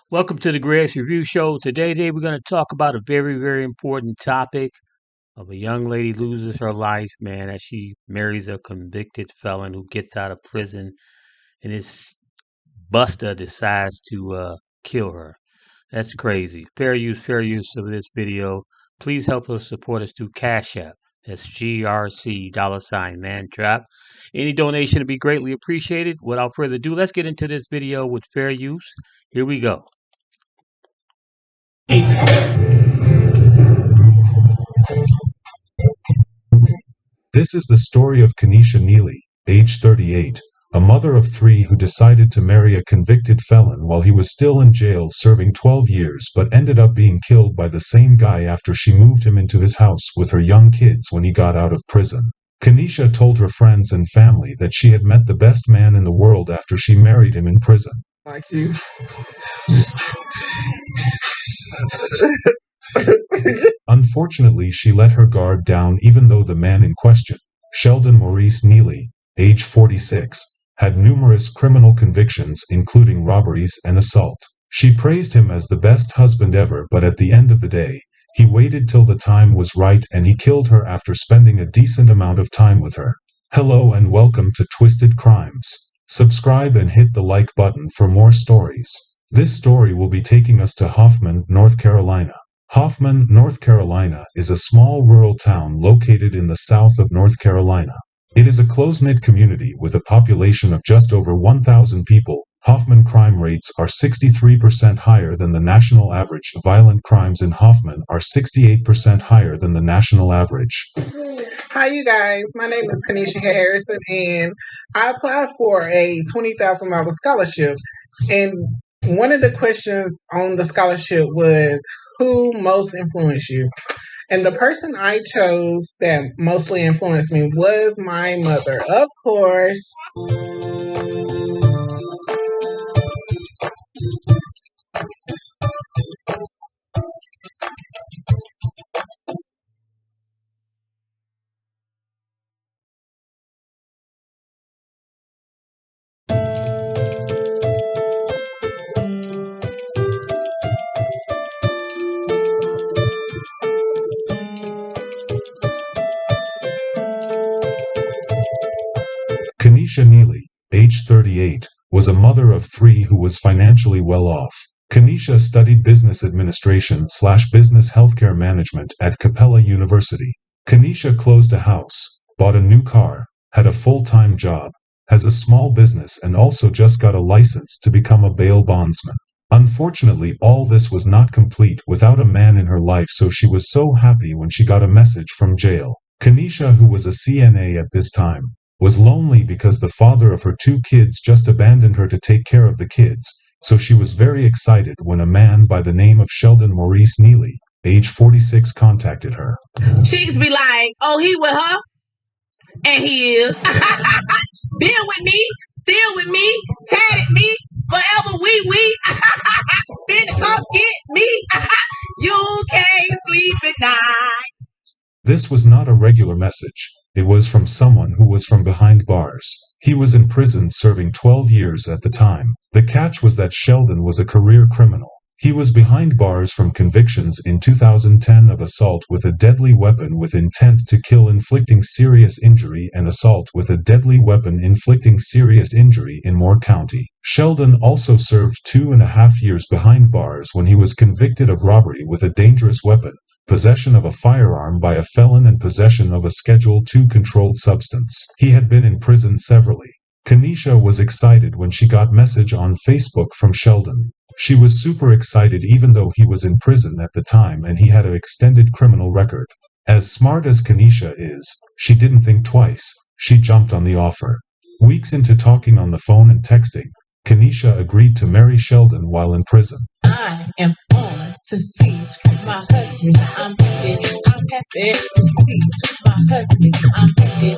Welcome to the Grass Review Show. Today we're going to talk about a very important topic of a young lady loses her life, man, as she marries a convicted felon who gets out of prison, and his buster decides to kill her. That's crazy. Fair use of this video. Please help us support us through Cash App. That's GRC $mantrap. Any donation would be greatly appreciated. Without further ado, let's get into this video with fair use. Here we go. This is the story of Kenesha Neely, age 38, a mother of three who decided to marry a convicted felon while he was still in jail serving 12 years but ended up being killed by the same guy after she moved him into his house with her young kids when he got out of prison. Kenesha told her friends and family that she had met the best man in the world after she married him in prison. Like you. Unfortunately, she let her guard down even though the man in question, Sheldon Maurice Neely, age 46, had numerous criminal convictions including robberies and assault. She praised him as the best husband ever, but at the end of the day, he waited till the time was right and he killed her after spending a decent amount of time with her. Hello and welcome to Twisted Crimes. Subscribe and hit the like button for more stories. This story will be taking us to Hoffman, North Carolina. Hoffman, North Carolina is a small rural town located in the south of North Carolina. It is a close-knit community with a population of just over 1,000 people. Hoffman crime rates are 63% higher than the national average. Violent crimes in Hoffman are 68% higher than the national average. Hi, you guys. My name is Kenesha Harrison, and I applied for a $20,000 scholarship. And one of the questions on the scholarship was, who most influenced you? And the person I chose that mostly influenced me was my mother, of course. Kenesha Neely, age 38, was a mother of three who was financially well off. Kenesha studied business administration/business healthcare management at Capella University. Kenesha closed a house, bought a new car, had a full-time job, has a small business and also just got a license to become a bail bondsman. Unfortunately, all this was not complete without a man in her life, so she was so happy when she got a message from jail. Kenesha, who was a CNA at this time, was lonely because the father of her two kids just abandoned her to take care of the kids, so she was very excited when a man by the name of Sheldon Maurice Neely, age 46, contacted her. Chicks be like, oh, he with her? And he is. Been with me, still with me, tatted me, forever we. Been to come get me. You can't sleep at night. This was not a regular message. It was from someone who was from behind bars. He was in prison serving 12 years at the time. The catch was that Sheldon was a career criminal. He was behind bars from convictions in 2010 of assault with a deadly weapon with intent to kill inflicting serious injury and assault with a deadly weapon inflicting serious injury in Moore County. Sheldon also served 2.5 years behind bars when he was convicted of robbery with a dangerous weapon, possession of a firearm by a felon and possession of a Schedule II controlled substance. He had been in prison severally. Kenesha was excited when she got message on Facebook from Sheldon. She was super excited even though he was in prison at the time and he had an extended criminal record. As smart as Kenesha is, she didn't think twice. She jumped on the offer. Weeks into talking on the phone and texting, Kenesha agreed to marry Sheldon while in prison. I am on to see my husband. I'm happy to see my husband. I'm happy.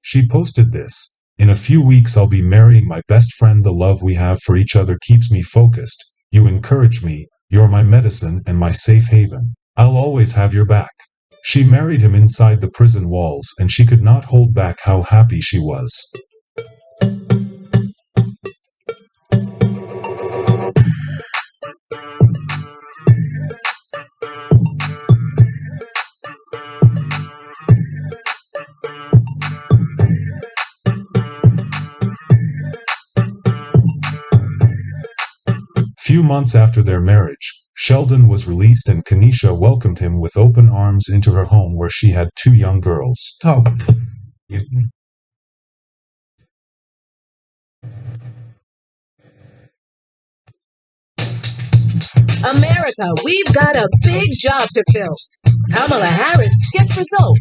She posted this. In a few weeks I'll be marrying my best friend. The love we have for each other keeps me focused. You encourage me. You're my medicine and my safe haven. I'll always have your back. She married him inside the prison walls and she could not hold back how happy she was. Few months after their marriage, Sheldon was released and Kenesha welcomed him with open arms into her home where she had 2 young girls. America, we've got a big job to fill. Kamala Harris gets result.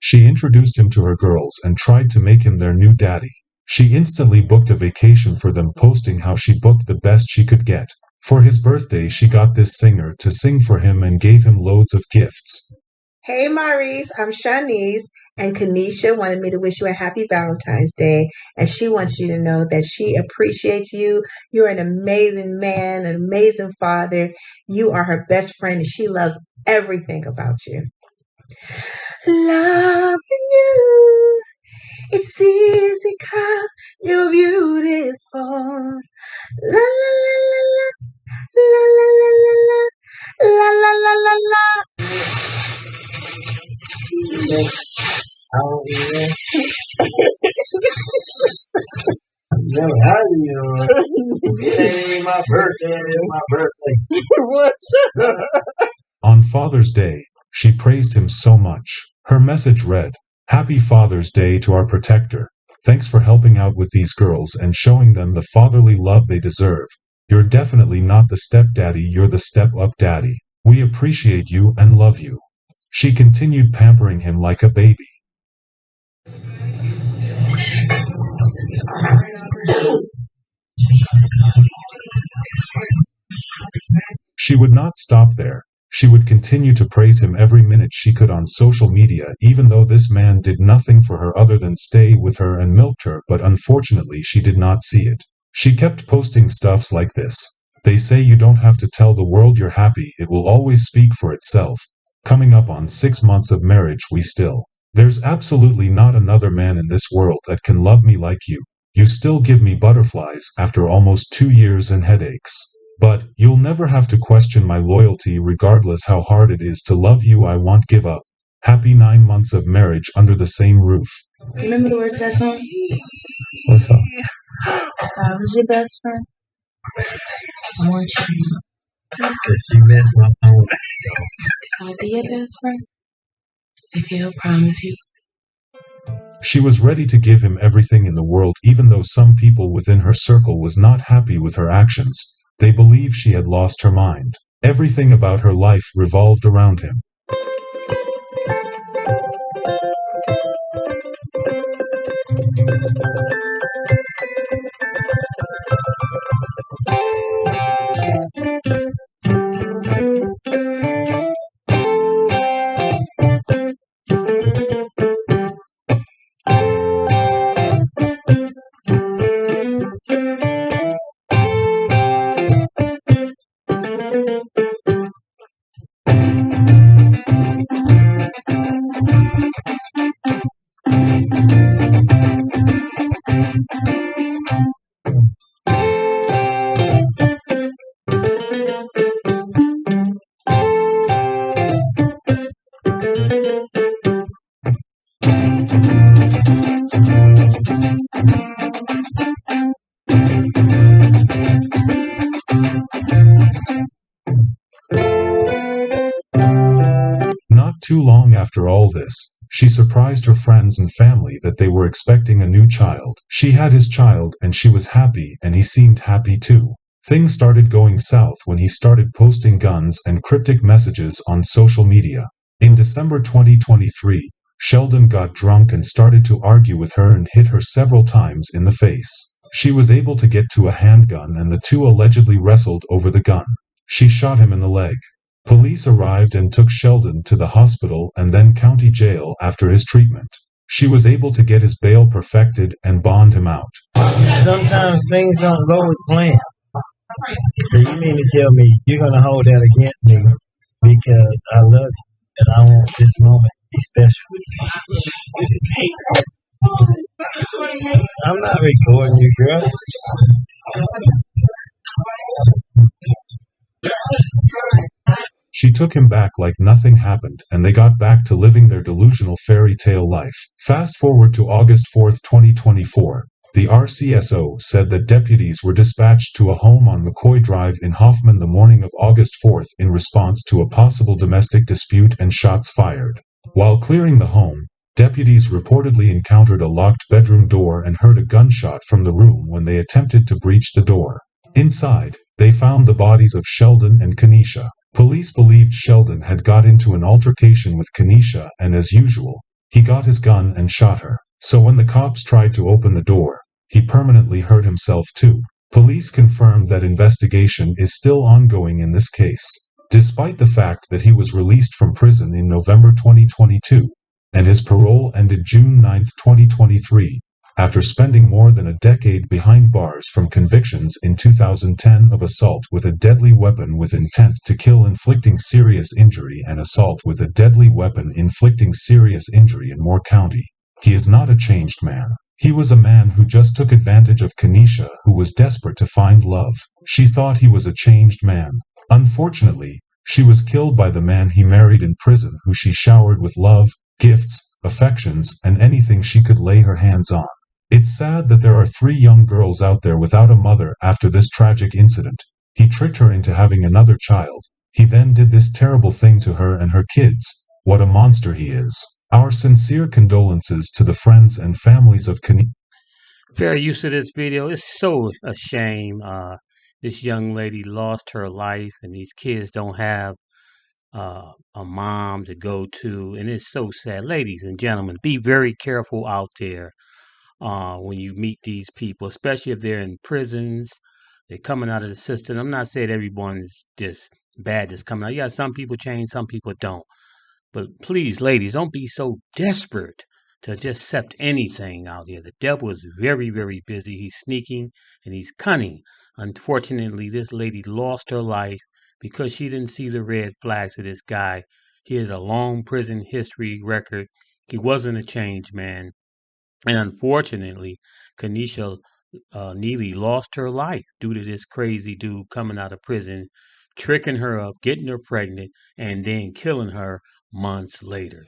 She introduced him to her girls and tried to make him their new daddy. She instantly booked a vacation for them, posting how she booked the best she could get. For his birthday, she got this singer to sing for him and gave him loads of gifts. Hey Maurice, I'm Shanice, and Kanisha wanted me to wish you a happy Valentine's Day, and she wants you to know that she appreciates you. You're an amazing man, an amazing father. You are her best friend, and she loves everything about you. Loving you, it's easy 'cause you're beautiful. La la la la la la la la la la la la. Never had it ain't my birthday, it's my birthday. What? On Father's Day, she praised him so much. Her message read, "Happy Father's Day to our protector. Thanks for helping out with these girls and showing them the fatherly love they deserve. You're definitely not the stepdaddy, you're the step-up daddy. We appreciate you and love you." She continued pampering him like a baby. She would not stop there. She would continue to praise him every minute she could on social media, even though this man did nothing for her other than stay with her and milked her, but unfortunately she did not see it. She kept posting stuffs like this. "They say you don't have to tell the world you're happy, it will always speak for itself. Coming up on 6 months of marriage, we still. There's absolutely not another man in this world that can love me like you. You still give me butterflies after almost 2 years and headaches. But you'll never have to question my loyalty regardless how hard it is to love you. I won't give up. Happy 9 months of marriage under the same roof." Remember the words to that song? What's up? I was your best friend. I want you to know. Cause she messed my phone. Can I be your best friend? If you'll promise you. She was ready to give him everything in the world, even though some people within her circle was not happy with her actions. They believed she had lost her mind. Everything about her life revolved around him. Not too long after all this, she surprised her friends and family that they were expecting a new child. She had his child and she was happy, and he seemed happy too. Things started going south when he started posting guns and cryptic messages on social media. In December 2023, Sheldon got drunk and started to argue with her and hit her several times in the face. She was able to get to a handgun and the two allegedly wrestled over the gun. She shot him in the leg. Police arrived and took Sheldon to the hospital and then county jail after his treatment. She was able to get his bail perfected and bond him out. Sometimes things don't go as planned. So you mean to tell me you're gonna hold that against me because I love you and I want this moment to be special? I'm not recording you, girl. She took him back like nothing happened, and they got back to living their delusional fairy tale life. Fast forward to August 4th, 2024. The RCSO said that deputies were dispatched to a home on McCoy Drive in Hoffman the morning of August 4th in response to a possible domestic dispute and shots fired. While clearing the home, deputies reportedly encountered a locked bedroom door and heard a gunshot from the room when they attempted to breach the door. Inside, they found the bodies of Sheldon and Kenesha. Police believed Sheldon had got into an altercation with Kenesha, and as usual, he got his gun and shot her. So when the cops tried to open the door, he permanently hurt himself too. Police confirmed that investigation is still ongoing in this case, despite the fact that he was released from prison in November 2022, and his parole ended June 9, 2023, after spending more than a decade behind bars from convictions in 2010 of assault with a deadly weapon with intent to kill inflicting serious injury and assault with a deadly weapon inflicting serious injury in Moore County. He is not a changed man. He was a man who just took advantage of Kenesha, who was desperate to find love. She thought he was a changed man. Unfortunately, she was killed by the man he married in prison, who she showered with love, gifts, affections, and anything she could lay her hands on. It's sad that there are 3 young girls out there without a mother after this tragic incident. He tricked her into having another child. He then did this terrible thing to her and her kids. What a monster he is. Our sincere condolences to the friends and families of Kenesha. Fair use of this video. It's so a shame. This young lady lost her life, and these kids don't have a mom to go to, and it's so sad. Ladies and gentlemen, be very careful out there when you meet these people, especially if they're in prisons. They're coming out of the system. I'm not saying everyone's just bad that's coming out. Yeah, some people change, some people don't. But please, ladies, don't be so desperate to just accept anything out here. The devil is very, very busy. He's sneaking and he's cunning. Unfortunately, this lady lost her life because she didn't see the red flags of this guy. He has a long prison history record. He wasn't a changed man. And unfortunately, Kenesha Neely lost her life due to this crazy dude coming out of prison, tricking her up, getting her pregnant, and then killing her months later.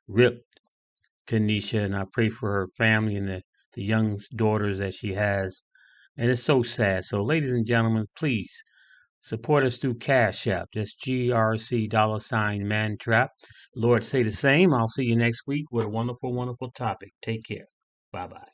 Rip Kenesha, and I pray for her family and the young daughters that she has. And it's so sad. So, ladies and gentlemen, please support us through Cash App. That's GRC $mantrap. Lord, say the same. I'll see you next week with a wonderful, wonderful topic. Take care. Bye bye.